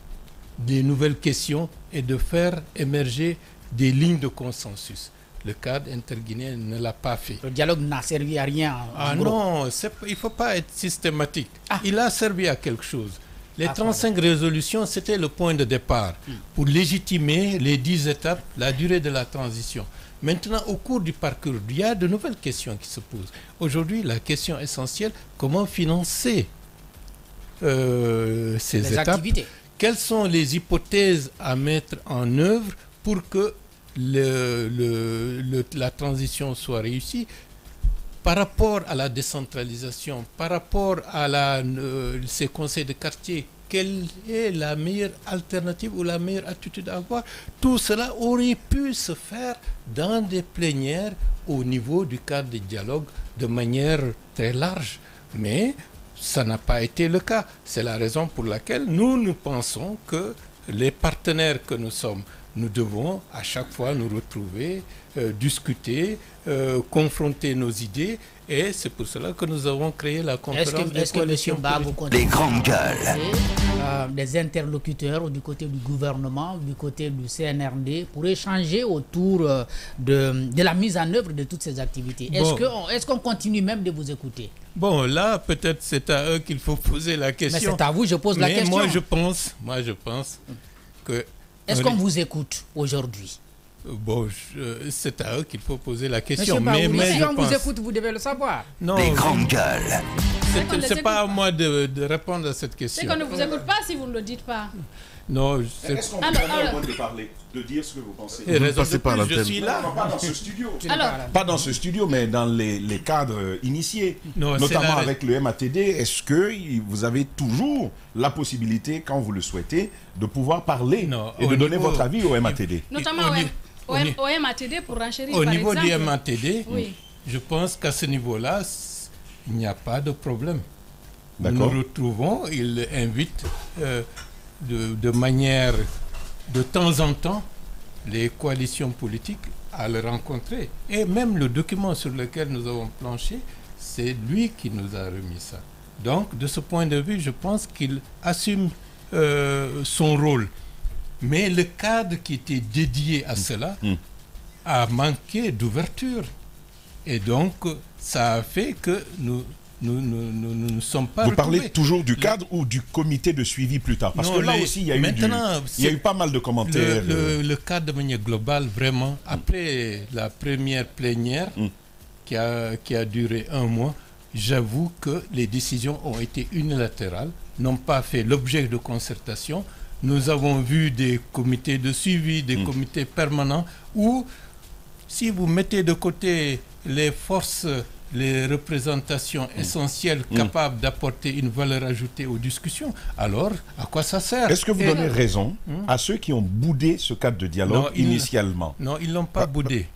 des nouvelles questions et de faire émerger des lignes de consensus. Le cadre interguinéen ne l'a pas fait. Le dialogue n'a servi à rien. Non, il ne faut pas être systématique. Il a servi à quelque chose. Les 35 résolutions, c'était le point de départ pour légitimer les 10 étapes, la durée de la transition. Maintenant, au cours du parcours, il y a de nouvelles questions qui se posent. Aujourd'hui, la question essentielle, comment financer ces étapes? Activités. Quelles sont les hypothèses à mettre en œuvre pour que la transition soit réussie par rapport à la décentralisation, par rapport à ces conseils de quartier? Quelle est la meilleure alternative ou la meilleure attitude à avoir? Tout cela aurait pu se faire dans des plénières au niveau du cadre de dialogue de manière très large. Mais ça n'a pas été le cas. C'est la raison pour laquelle nous pensons que les partenaires que nous sommes, nous devons à chaque fois nous retrouver, discuter, confronter nos idées. Et c'est pour cela que nous avons créé la conférence Est-ce que M. Babou Les grandes gueules. des interlocuteurs du côté du gouvernement, du côté du CNRD, pour échanger autour de la mise en œuvre de toutes ces activités? Est-ce qu'on continue même de vous écouter? Bon, là, peut-être c'est à eux qu'il faut poser la question. Mais c'est à vous, je pose la question. Moi, je pense que... Est-ce qu'on vous écoute aujourd'hui? Bon, c'est à eux qu'il faut poser la question. Mais si on vous écoute, vous devez le savoir. Non, les grandes gueules. C'est pas à moi de répondre à cette question. C'est qu'on ne vous écoute pas si vous ne le dites pas. Non, est-ce qu'on peut au moins de parler, de dire ce que vous pensez? Je suis là. Non, pas dans ce studio. Pas dans ce studio, mais dans les cadres initiés. Non, notamment avec le MATD. Est-ce que vous avez toujours la possibilité, quand vous le souhaitez, de pouvoir parler et de donner votre avis au MATD? Notamment au MATD pour renchérir, au par niveau exemple. du MATD, je pense qu'à ce niveau-là, il n'y a pas de problème. Nous nous retrouvons, il invite de manière, de temps en temps, les coalitions politiques à le rencontrer. Et même le document sur lequel nous avons planché, c'est lui qui nous a remis ça. Donc, de ce point de vue, je pense qu'il assume son rôle. Mais le cadre qui était dédié à cela a manqué d'ouverture. Et donc, ça a fait que nous ne sommes pas Vous retrouvés. parlez toujours du cadre ou du comité de suivi plus tard? Parce que là aussi, il y a eu pas mal de commentaires. Le cadre de manière globale, vraiment, après la première plénière qui a duré 1 mois, j'avoue que les décisions ont été unilatérales, n'ont pas fait l'objet de concertation. Nous avons vu des comités de suivi, des comités permanents, où si vous mettez de côté les forces, les représentations essentielles capables d'apporter une valeur ajoutée aux discussions, alors à quoi ça sert? Est-ce que vous donnez raison à ceux qui ont boudé ce cadre de dialogue initialement? Non, ils ne l'ont pas boudé.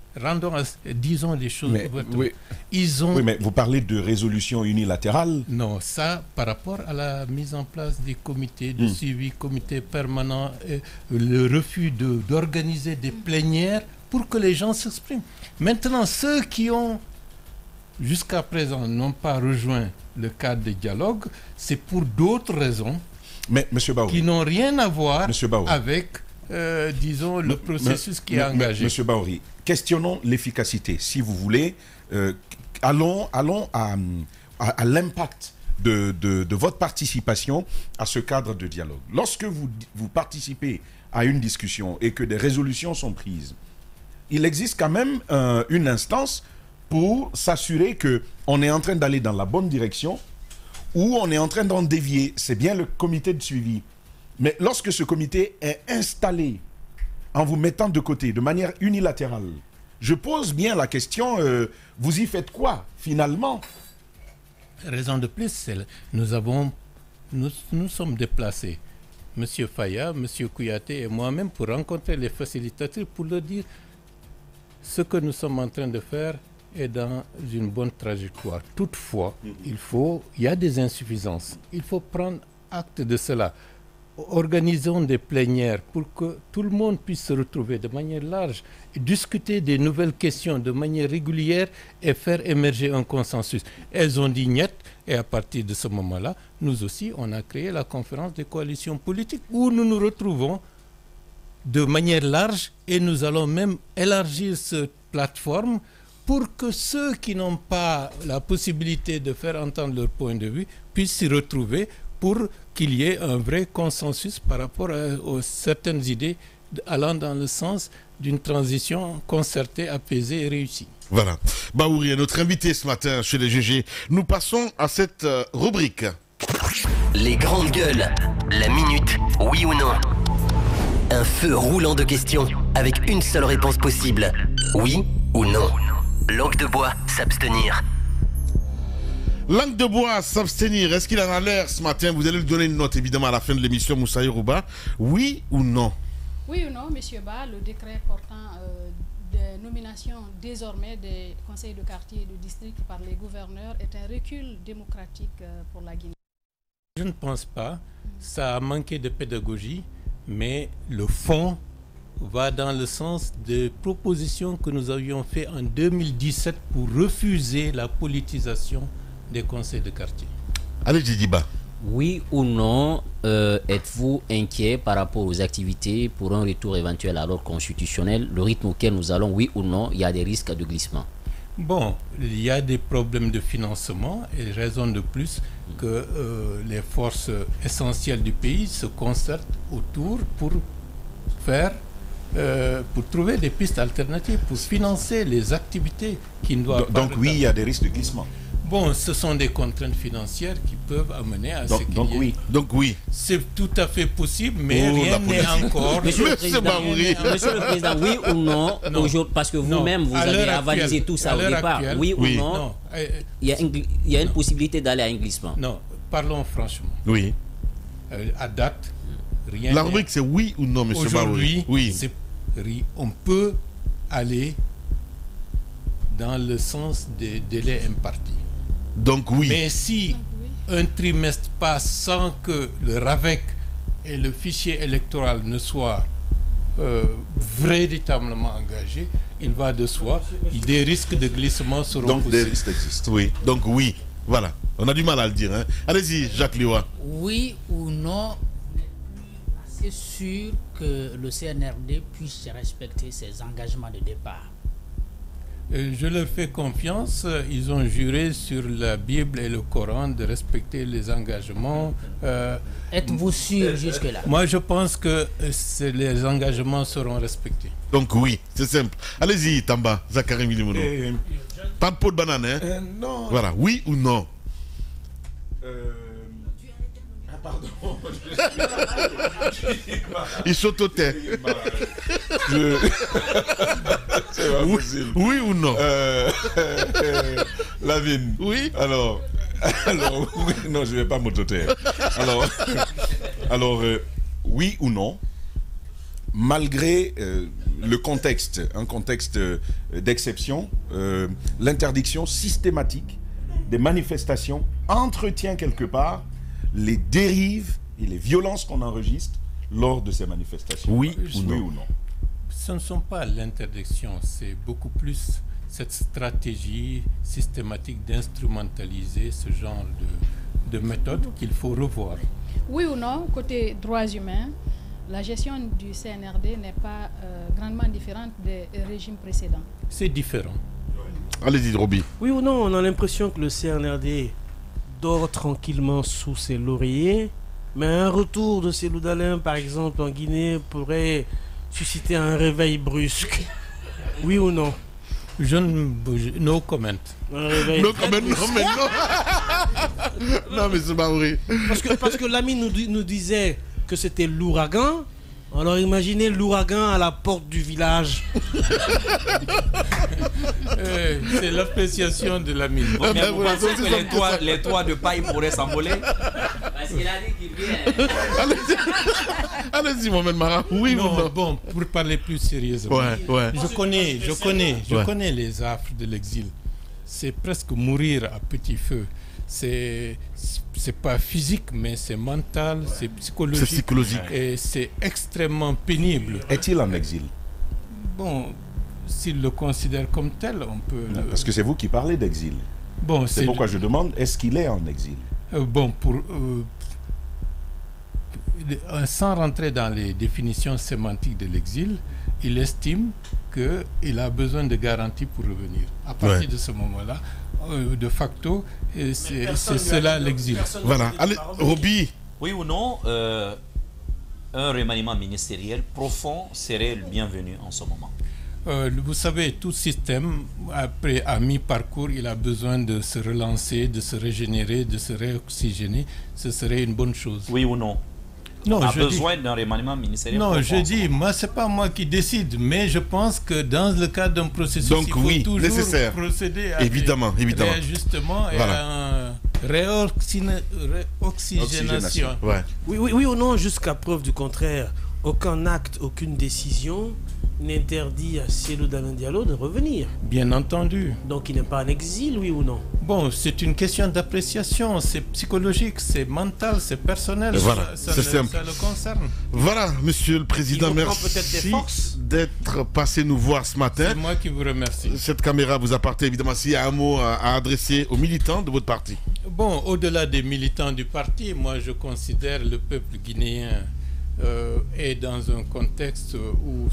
disons les choses ouvertement. Oui. Ils ont... Oui, mais vous parlez de résolution unilatérale. Non, ça, par rapport à la mise en place des comités de suivi, comités permanents, le refus d'organiser des plénières pour que les gens s'expriment. Maintenant, ceux qui ont, jusqu'à présent, n'ont pas rejoint le cadre de dialogue, c'est pour d'autres raisons, mais, Monsieur Baouri, qui n'ont rien à voir avec, disons, le processus qui est engagé. Monsieur Baouri, questionnons l'efficacité. Si vous voulez, allons à l'impact de votre participation à ce cadre de dialogue. Lorsque vous participez à une discussion et que des résolutions sont prises, il existe quand même une instance pour s'assurer qu'on est en train d'aller dans la bonne direction ou on est en train d'en dévier. C'est bien le comité de suivi. Mais lorsque ce comité est installé en vous mettant de côté de manière unilatérale, je pose bien la question, vous y faites quoi finalement? Raison de plus, nous sommes déplacés, M. Faya, M. Kouyaté et moi-même, pour rencontrer les facilitateurs, pour leur dire ce que nous sommes en train de faire est dans une bonne trajectoire. Toutefois, il y a des insuffisances. Il faut prendre acte de cela. Organisons des plénières pour que tout le monde puisse se retrouver de manière large, discuter des nouvelles questions de manière régulière et faire émerger un consensus. Elles ont dit niet, et à partir de ce moment-là, nous aussi, on a créé la conférence des coalitions politiques où nous nous retrouvons de manière large et nous allons même élargir cette plateforme pour que ceux qui n'ont pas la possibilité de faire entendre leur point de vue puissent s'y retrouver pour qu'il y ait un vrai consensus par rapport aux certaines idées allant dans le sens d'une transition concertée, apaisée et réussie. Voilà. Baouri est notre invité ce matin chez les GG. Nous passons à cette rubrique. Les grandes gueules. La minute, oui ou non. Un feu roulant de questions avec une seule réponse possible. Oui ou non. Langue de bois, s'abstenir. Langue de bois, s'abstenir. Est-ce qu'il en a l'air ce matin? Vous allez lui donner une note évidemment à la fin de l'émission, Moussa Yoruba. Oui ou non? Oui ou non, Monsieur Ba, le décret portant des nominations désormais des conseils de quartier et de district par les gouverneurs est un recul démocratique pour la Guinée? Je ne pense pas. Ça a manqué de pédagogie, mais le fond va dans le sens des propositions que nous avions faites en 2017 pour refuser la politisation des conseils de quartier. Allez, Didiba. Oui ou non, êtes-vous inquiet par rapport aux activités pour un retour éventuel à l'ordre constitutionnel, le rythme auquel nous allons, oui ou non, il y a des risques de glissement? Bon, il y a des problèmes de financement et raison de plus que les forces essentielles du pays se concertent autour pour trouver des pistes alternatives, pour financer les activités qui ne doivent pas... Donc oui, il y a des risques de glissement. Bon, ce sont des contraintes financières qui peuvent amener à ce qu'il y ait... Donc oui. C'est tout à fait possible, mais rien n'est encore... Monsieur le Président, oui ou non, parce que vous-même, vous avez avalisé tout ça au départ. Oui ou non, il y a une possibilité d'aller à un glissement. Non, parlons franchement. Oui. À date, rien. La rubrique, c'est oui ou non, monsieur Baouri? Aujourd'hui, on peut aller dans le sens des délais impartis. Donc oui. Mais si un trimestre passe sans que le RAVEC et le fichier électoral ne soient véritablement engagés, il va de soi, des risques de glissement seront donc poussés. Des risques existent. Oui, donc oui. Voilà. On a du mal à le dire. Hein. Allez-y, Jacques Liwa. Oui ou non, c'est sûr que le CNRD puisse respecter ses engagements de départ? Je leur fais confiance. Ils ont juré sur la Bible et le Coran de respecter les engagements. Êtes-vous sûr jusque-là? Moi, je pense que les engagements seront respectés. Donc oui, c'est simple. Allez-y, Tamba, Zachary Milimono. Pas de pot de banane, hein? Non. Voilà, oui ou non? Pardon. Il s'auto-tait. C'est pas possible. Oui ou non? Lavigne. Oui. Alors oui, non, je ne vais pas m'auto-taire. Alors oui ou non, malgré le contexte, un contexte d'exception, l'interdiction systématique des manifestations entretient quelque part les dérives et les violences qu'on enregistre lors de ces manifestations. Oui ou non? Ce ne sont pas l'interdiction, c'est beaucoup plus cette stratégie systématique d'instrumentaliser ce genre de méthode qu'il faut revoir. Oui ou non, côté droits humains, la gestion du CNRD n'est pas grandement différente des régimes précédents? C'est différent. Allez-y, Roby. Oui ou non, on a l'impression que le CNRD dort tranquillement sous ses lauriers, mais un retour de Cellou Dalein, par exemple, en Guinée, pourrait susciter un réveil brusque. Oui ou non? No comment. No comment, non, mais non. Non, mais c'est pas vrai. Parce que l'ami nous disait que c'était l'ouragan. Alors imaginez l'ouragan à la porte du village. C'est l'appréciation de l'ami. Mais vous pensez que les toits de paille pourraient s'envoler? Parce qu'il a dit qu'il vient. Allez-y, Mohamed Mara. Oui ou non? Bon, pour parler plus sérieusement. Ouais. Je connais les affres de l'exil. C'est presque mourir à petit feu. C'est pas physique, mais c'est mental, c'est psychologique. C'est psychologique. Et c'est extrêmement pénible. Est-il en exil? Bon, s'il le considère comme tel, on peut... Parce que c'est vous qui parlez d'exil. Bon, c'est pourquoi je demande, est-ce qu'il est en exil? Sans rentrer dans les définitions sémantiques de l'exil, il estime qu'il a besoin de garanties pour revenir. À partir de ce moment-là, de facto, c'est cela l'exil. Voilà. Allez, Roby. Oui ou non, un remaniement ministériel profond serait le bienvenu en ce moment? Vous savez, tout système, après, à mi-parcours, il a besoin de se relancer, de se régénérer, de se réoxygéner. Ce serait une bonne chose. Oui ou non? Non, a besoin d'un remaniement ministériel? Non, je dis, moi, c'est pas moi qui décide, mais je pense que dans le cadre d'un processus, il faut toujours nécessaire. Procéder à évidemment. réajustements et à un réoxygénation. Oui ou non, jusqu'à preuve du contraire, aucun acte, aucune décision n'interdit à Cellou Dalein Diallo de revenir. Bien entendu. Donc il n'est pas en exil, oui ou non? Bon, c'est une question d'appréciation, c'est psychologique, c'est mental, c'est personnel, ça le concerne. Voilà, Monsieur le Président, merci d'être passé nous voir ce matin. C'est moi qui vous remercie. Cette caméra vous appartient évidemment. S'il y a un mot à adresser aux militants de votre parti. Bon, au-delà des militants du parti, moi je considère le peuple guinéen est dans un contexte où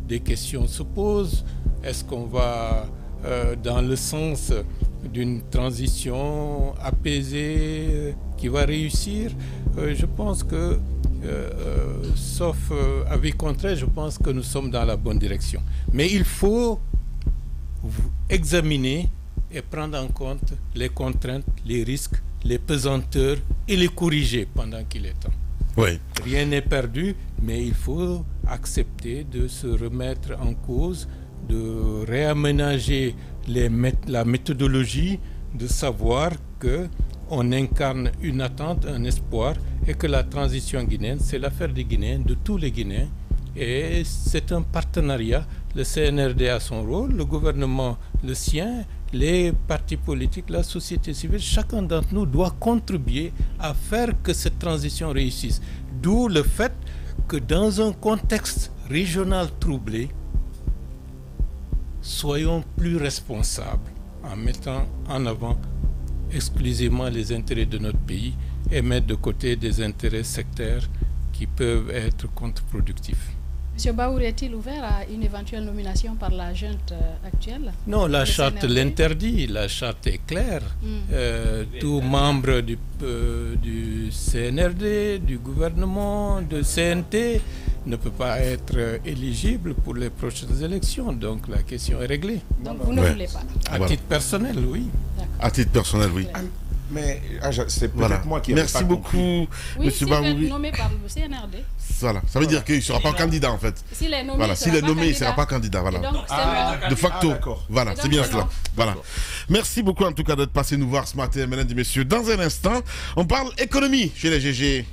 des questions se posent. Est-ce qu'on va dans le sens d'une transition apaisée qui va réussir? Je pense que, sauf avis contraire, je pense que nous sommes dans la bonne direction. Mais il faut examiner et prendre en compte les contraintes, les risques, les pesanteurs et les corriger pendant qu'il est temps. Oui. Rien n'est perdu, mais il faut accepter de se remettre en cause, de réaménager la méthodologie, de savoir qu'on incarne une attente, un espoir, et que la transition guinéenne, c'est l'affaire des Guinéens, de tous les Guinéens, et c'est un partenariat. Le CNRD a son rôle, le gouvernement le sien, les partis politiques, la société civile, chacun d'entre nous doit contribuer à faire que cette transition réussisse. D'où le fait que dans un contexte régional troublé, soyons plus responsables en mettant en avant exclusivement les intérêts de notre pays et mettre de côté des intérêts sectaires qui peuvent être contre-productifs. M. Baouri est-il ouvert à une éventuelle nomination par la junte actuelle? Non, la charte l'interdit, la charte est claire. Tout membre du CNRD, du gouvernement, de CNT ne peut pas être éligible pour les prochaines élections. Donc la question est réglée. Donc vous ne voulez pas? À titre personnel, oui. À titre personnel, oui. Mais c'est peut-être moi qui ai Merci beaucoup, M. Baouri. S'il est nommé par le CNRD. Voilà, ça veut dire qu'il ne sera pas candidat en fait. S'il est nommé, il ne sera pas candidat. Voilà. Donc, de facto. Voilà, c'est bien cela. Voilà. Merci beaucoup en tout cas d'être passé nous voir ce matin, mesdames et messieurs. Dans un instant, on parle économie chez les GG.